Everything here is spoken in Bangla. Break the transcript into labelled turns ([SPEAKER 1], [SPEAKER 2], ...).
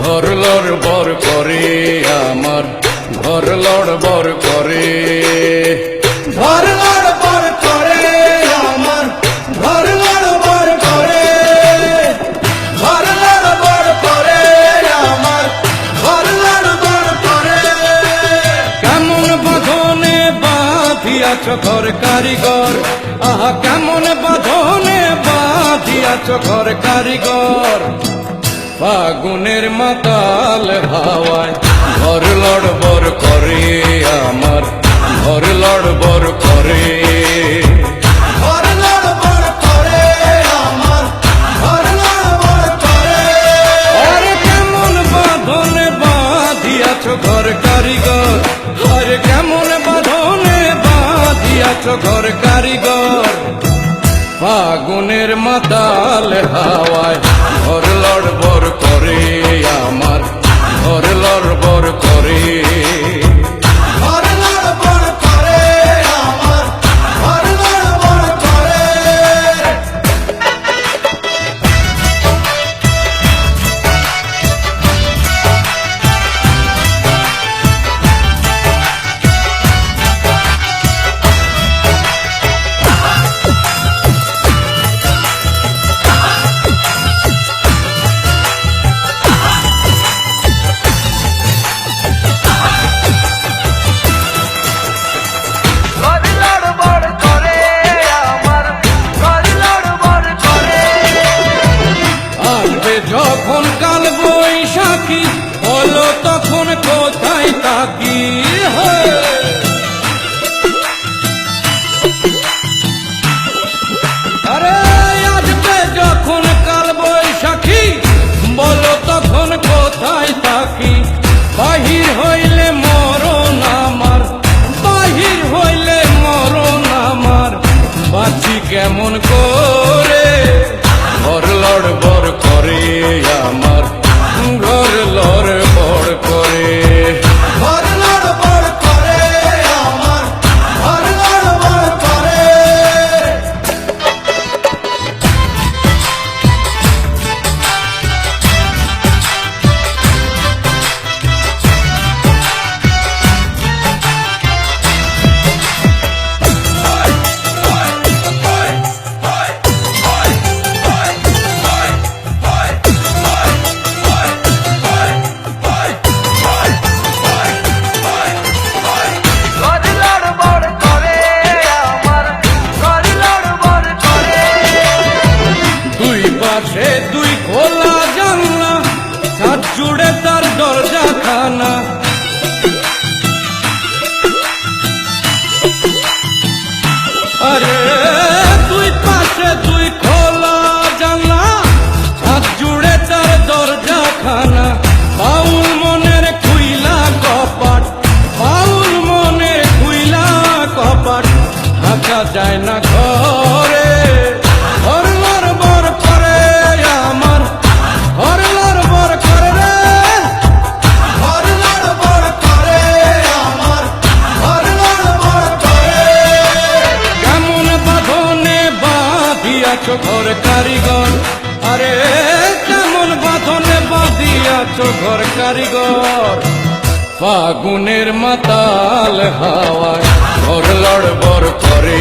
[SPEAKER 1] ঘর লড়বড় করে আমার ঘর লড়বড় করে ঘর লড়বড় করে আমার ঘর লড়বড় করে ঘর লড়বড় করে আমার ঘর লড়বড় করে কেমন বাঁধনে বাঁধিয়াছ ঘর কারিগর আহা কেমন বাঁধনে বাঁধিয়াছ ঘর কারিগর ফাগুনের মাতাল হাওয়ায় ঘর লড়বড় করে আমার ঘর লড়বড় করে ঘর লড়বড় করে আমার ঘর লড়বড় করে আরে কেমন বাঁধনে বাঁধিয়াছ ঘর কারিগর আরে কেমন বাঁধনে বাঁধিয়াছ ঘর কারিগর ফাগুনের মাতাল হাওয়ায় ঘর লড়বড় করে আমার ঘর লড়বড় করে ঘর লড়বড় করে আমার ঘর লড়বড় করে যখন কাল বৈশাখী হলো তখন কোথায় থাকি আরে আসবে যখন কাল বৈশাখী বলো তখন কোথায় থাকি বাহির হইলে মরণ আমার বাহির হইলে মরণ আমার বাঁচি কেমন করে ঘর লড়বড় করে আমার ঘর লড়বড় করে ঘর লড়বড় করে আমার ঘর লড়বড় করে দুই খোলা জানলা ছাদ জুড়ে তার দরজা খানা আরে দুই পাশে দুই খোলা জানলা ছাদ জুড়ে তার দরজা খানা বাউল মনের খুইলা কপাট বাউল মনের খুইলা কপাট ঢাকা যায় না ঘরে ঘর কারিগর আরে কেমন বাঁধনে বাঁধিয়াছ ঘর কারিগর ফাগুনের মাতাল হাওয়ায় ঘর লড়বড় করে